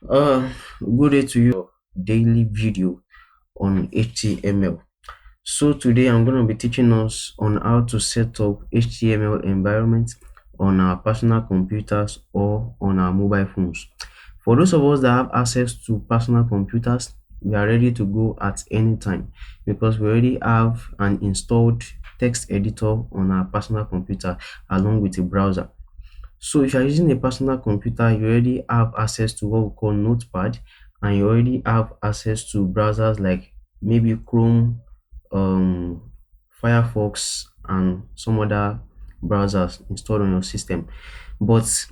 Good day to you. Daily video on HTML. So today I'm going to be teaching us on how to set up HTML environment on our personal computers or on our mobile phones. For those of us that have access to personal computers, we are ready to go at any time because we already have an installed text editor on our personal computer along with a browser. So if you're using a personal computer, you already have access to what we call Notepad, and you already have access to browsers like maybe Chrome, um, Firefox, and some other browsers installed on your system. But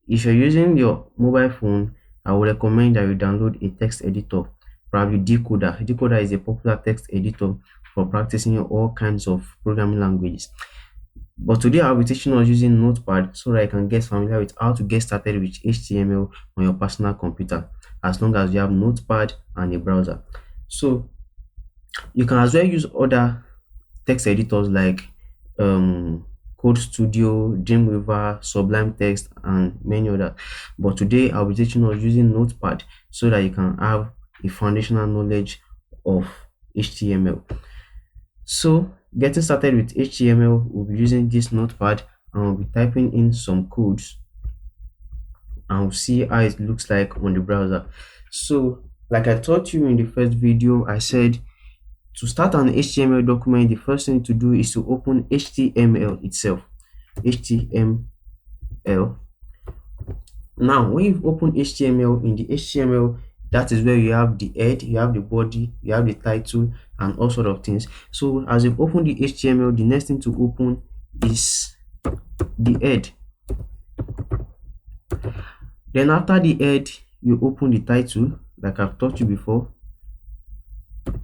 if you're using your mobile phone, I would recommend that you download a text editor, probably Decoder. Decoder is a popular text editor for practicing all kinds of programming languages. But today I'll be teaching us using Notepad so that I can get familiar with how to get started with HTML on your personal computer as long as you have Notepad and a browser. So you can as well use other text editors like Code Studio, Dreamweaver, Sublime Text, and many others. But today I'll be teaching us using Notepad so that you can have a foundational knowledge of HTML. So getting started with HTML, we'll be using this notepad and we'll be typing in some codes and we'll see how it looks like on the browser. So like I taught you in the first video, I said to start an HTML document, the first thing to do is to open HTML itself. HTML. Now, when you've opened HTML, in the HTML, that is where you have the head, you have the body, you have the title, and all sort of things. So as you've opened the HTML, the next thing to open is the head. Then after the head, you open the title, like I've taught you before.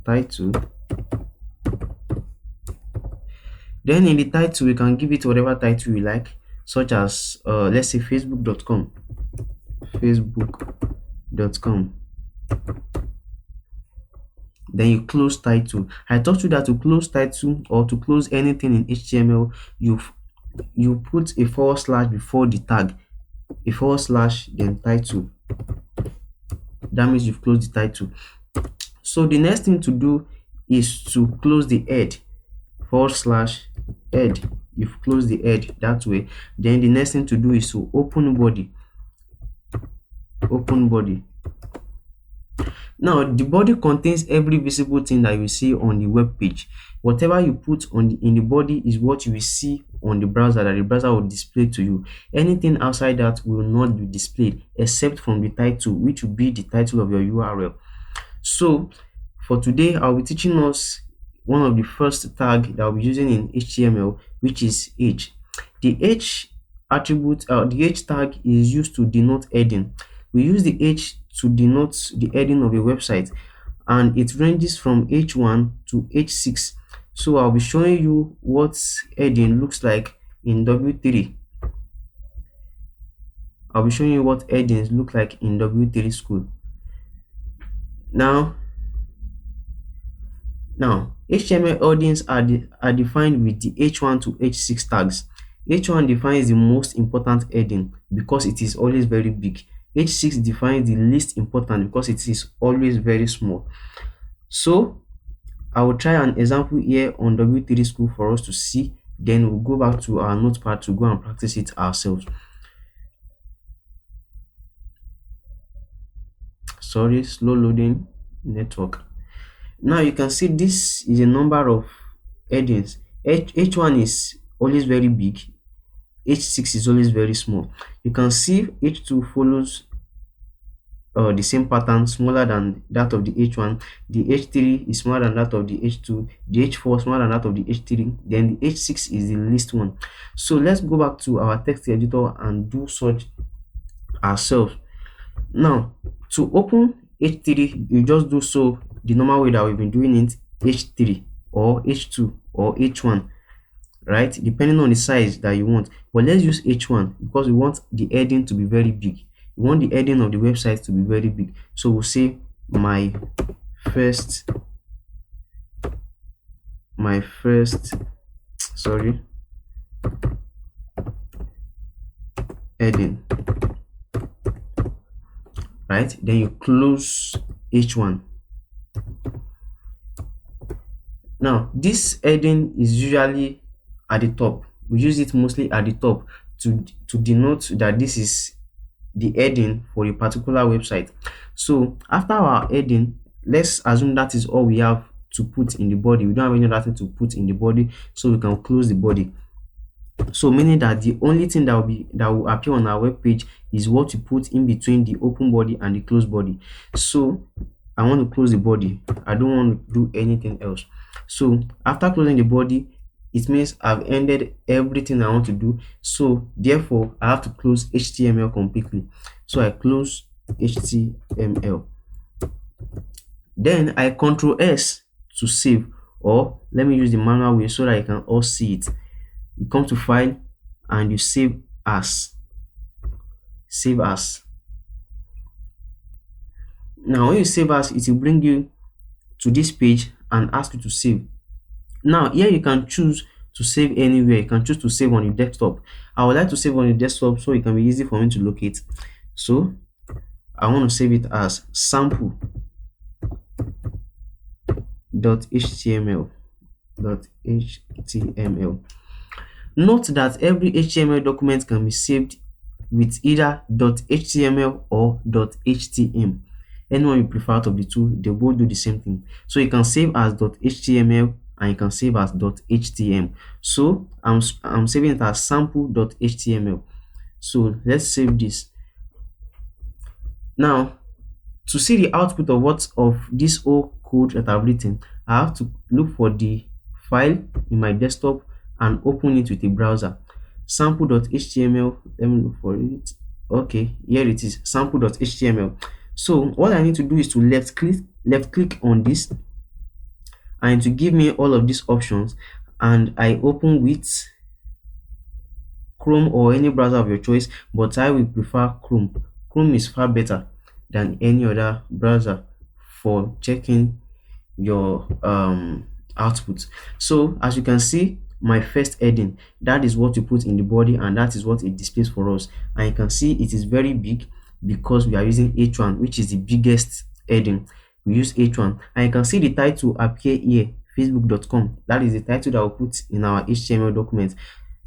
Title. Then in the title, you can give it whatever title you like, such as let's say facebook.com. Facebook.com. Then you close title. I taught you that to close title or to close anything in HTML, you put a forward slash before the tag, a forward slash, then title. That means you've closed the title. So the next thing to do is to close the head, forward slash head. You've closed the head that way. Then the next thing to do is to open body. Open body. Now the body contains every visible thing that you see on the web page. Whatever you put in the body is what you will see on the browser, that the browser will display to you. Anything outside that will not be displayed except from the title, which will be the title of your URL. So for today, I'll be teaching us one of the first tag that I'll be using in HTML, which is h. The h attribute, the h tag is used to denote heading. We use the h to denote the heading of a website, and it ranges from h1 to h6. So I'll be showing you what heading looks like in W3. I'll be showing you what headings look like in W3 school. Now HTML headings are defined with the h1 to h6 tags. H1 defines the most important heading because it is always very big. H6 defines the least important because it is always very small. So I will try an example here on W3 school for us to see. Then we'll go back to our notepad to go and practice it ourselves. Sorry, slow loading network. Now you can see this is a number of headings. H1 is always very big. H6 is always very small. You can see H2 follows the same pattern, smaller than that of the H1. The H3 is smaller than that of the H2. The H4 smaller than that of the H3. Then the H6 is the least one. So let's go back to our text editor and do such ourselves. Now to open H3, you just do so the normal way that we've been doing it, H3 or H2 or H1, right? Depending on the size that you want. But let's use H1 because we want the heading to be very big. We want the heading of the website to be very big. So we'll say my first heading. right? Then you close H1. Now this heading is usually at the top. We use it mostly at the top to denote that this is the heading for a particular website. So after our heading, let's assume that is all we have to put in the body. We don't have any other thing to put in the body, so we can close the body. So meaning that the only thing that will appear on our web page is what you put in between the open body and the closed body. So I want to close the body. I don't want to do anything else. So after closing the body, it means I've ended everything I want to do. So therefore, I have to close HTML completely. So I close HTML. Then I Control S to save, or let me use the manual way so that you can all see it. You come to File and you save as. Save as. Now when you save as, it will bring you to this page and ask you to save. Now here you can choose to save anywhere. You can choose to save on your desktop. I would like to save on your desktop so it can be easy for me to locate. So I want to save it as sample.html. Note that every HTML document can be saved with either .html or .htm. Anyone you prefer out of the two, they both do the same thing. So you can save as .html and you can save as .htm. So I'm saving it as sample.html. So let's save this. Now to see the output of this whole code that I've written, I have to look for the file in my desktop and open it with a browser. Sample.html, let me look for it. Okay, here it is, sample.html. So what I need to do is to left click on this and to give me all of these options, and I open with Chrome or any browser of your choice, but I will prefer Chrome. Chrome is far better than any other browser for checking your output. So as you can see, my first heading, that is what you put in the body and that is what it displays for us. And you can see it is very big because we are using H1, which is the biggest heading. We use H1, and you can see the title appear here, facebook.com. That is the title that we'll put in our HTML document.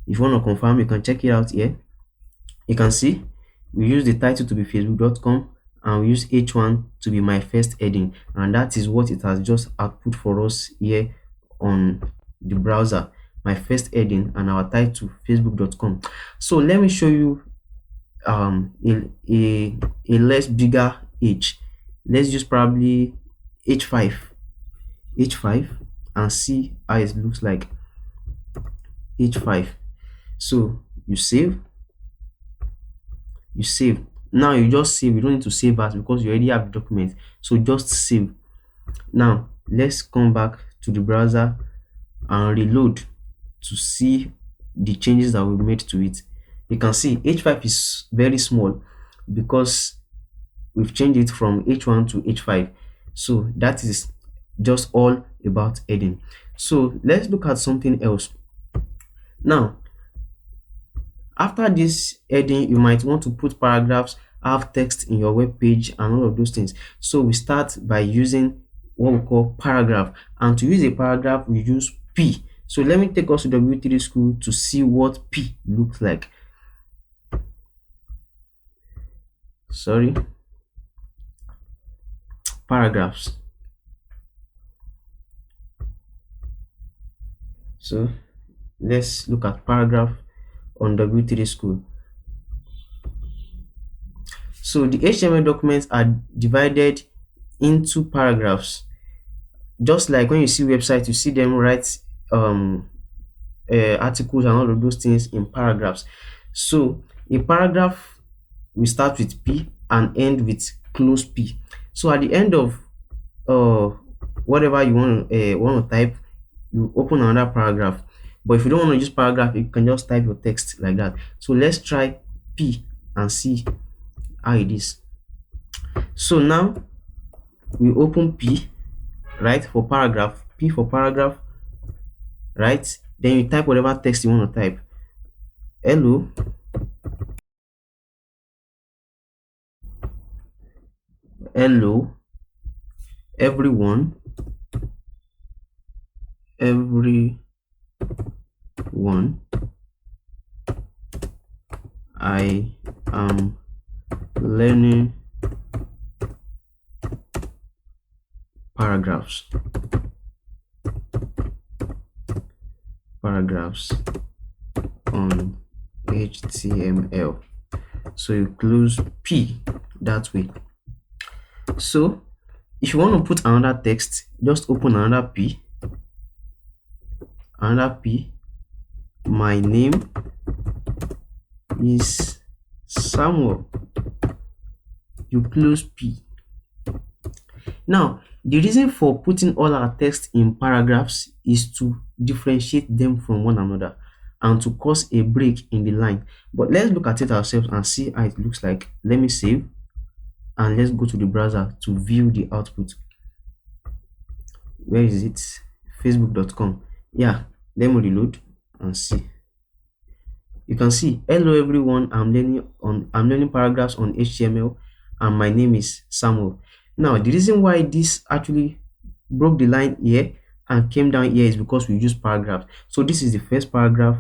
If you want to confirm, you can check it out here. You can see we use the title to be facebook.com and we use H1 to be my first heading, and that is what it has just output for us here on the browser. My first heading and our title, facebook.com. So let me show you a less bigger H. Let's use probably H5 and see how it looks like. H5. So you save. Now you just save. You don't need to save as because you already have the document, so just save. Now let's come back to the browser and reload to see the changes that we made to it. You can see H5 is very small because we've changed it from H1 to H5. So that is just all about heading. So let's look at something else. Now after this heading, you might want to put paragraphs, have text in your web page and all of those things. So we start by using what we call paragraph, and to use a paragraph we use P. So let me take us to W3 School to see what P looks like. Sorry, paragraphs. So let's look at paragraph on W3 School. So the HTML documents are divided into paragraphs. Just like when you see websites, you see them write articles and all of those things in paragraphs. So a paragraph will start with P and end with close P. So at the end of whatever you want to type, you open another paragraph. But if you don't want to use paragraph, you can just type your text like that. So let's try P and see how it is. So now we open P, right, for paragraph, P for paragraph, right? Then you type whatever text you want to type. Hello. Hello, everyone. Everyone, I am learning paragraphs. Paragraphs on HTML. So you close P that way. So if you want to put another text, just open another P. My name is Samuel. You close P. Now, the reason for putting all our text in paragraphs is to differentiate them from one another and to cause a break in the line. But let's look at it ourselves and see how it looks like. Let me save and let's go to the browser to view the output. Where is it? Facebook.com. Yeah, let me reload and see. You can see, hello everyone, I'm learning paragraphs on HTML and my name is Samuel. Now, the reason why this actually broke the line here and came down here is because we use paragraphs. So this is the first paragraph,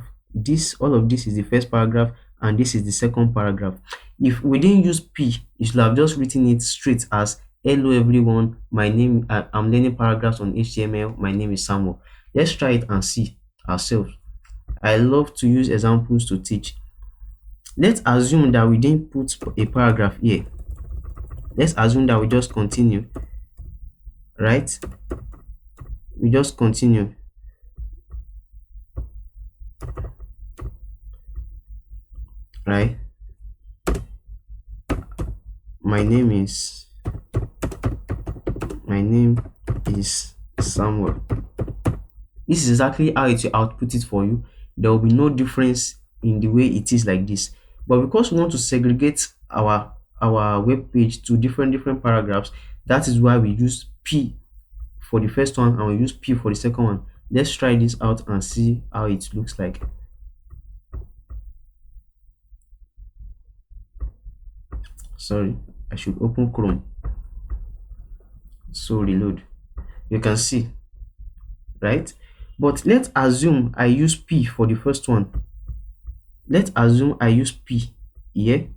all of this is the first paragraph, and this is the second paragraph. If we didn't use P, you should have just written it straight as hello everyone, I'm learning paragraphs on HTML, my name is Samuel. Let's try it and see ourselves. I love to use examples to teach. Let's assume that we didn't put a paragraph here. Let's assume that we just continue, right? We just continue. Right? My name is Samuel. This is exactly how it will output it for you. There will be no difference in the way it is like this. But because we want to segregate our web page to different paragraphs, that is why we use P for the first one and we use P for the second one. Let's try this out and see how it looks like. Sorry, I should open Chrome. So reload. You can see, right? But let's assume I use P for the first one. Let's assume I use P here.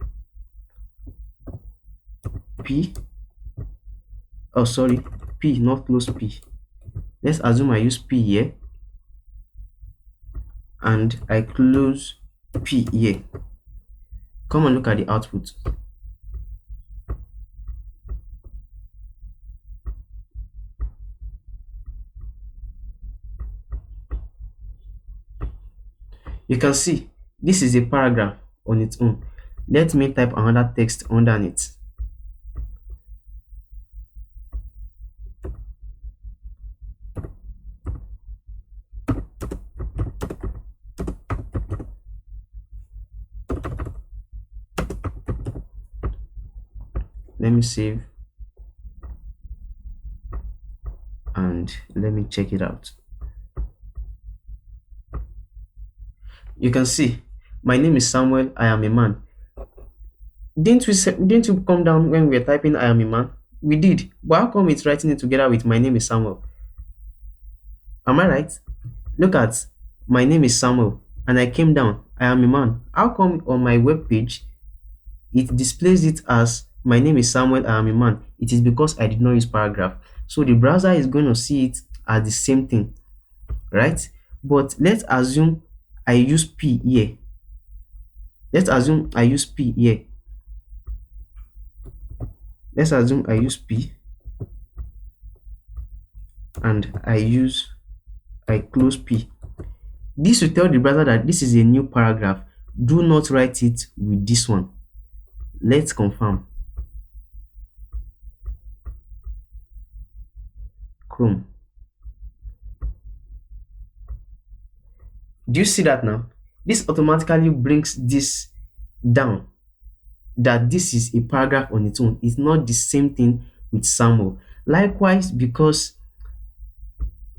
P. Oh, sorry. P, not close P. Let's assume I use P here. And I close P here. Come and look at the output. You can see this is a paragraph on its own. Let me type another text underneath. Let me save and let me check it out. You can see my name is Samuel, I am a man. Didn't you come down when we were typing I am a man? We did, but how come it's writing it together with my name is Samuel? Am I right? Look at my name is Samuel and I came down, I am a man. How come on my web page it displays it as my name is Samuel, I am a man? It is because I did not use paragraph. So the browser is going to see it as the same thing, right? But let's assume I use P here. Let's assume I use P here. Let's assume I use P and I close P. This will tell the browser that this is a new paragraph. Do not write it with this one. Let's confirm. Chrome. Do you see that now? This automatically brings this down, that this is a paragraph on its own. It's not the same thing with Samuel. Likewise, because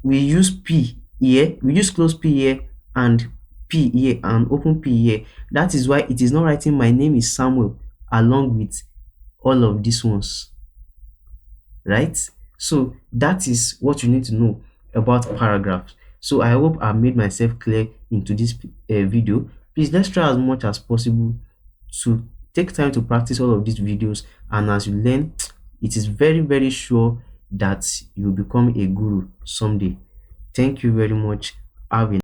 we use P here, we use close P here and P here and open P here. That is why it is not writing my name is Samuel along with all of these ones. right? So that is what you need to know about paragraphs. So I hope I made myself clear into this video. Please, let's try as much as possible to take time to practice all of these videos, and as you learn, it is very, very sure that you become a guru someday. Thank you very much. Have a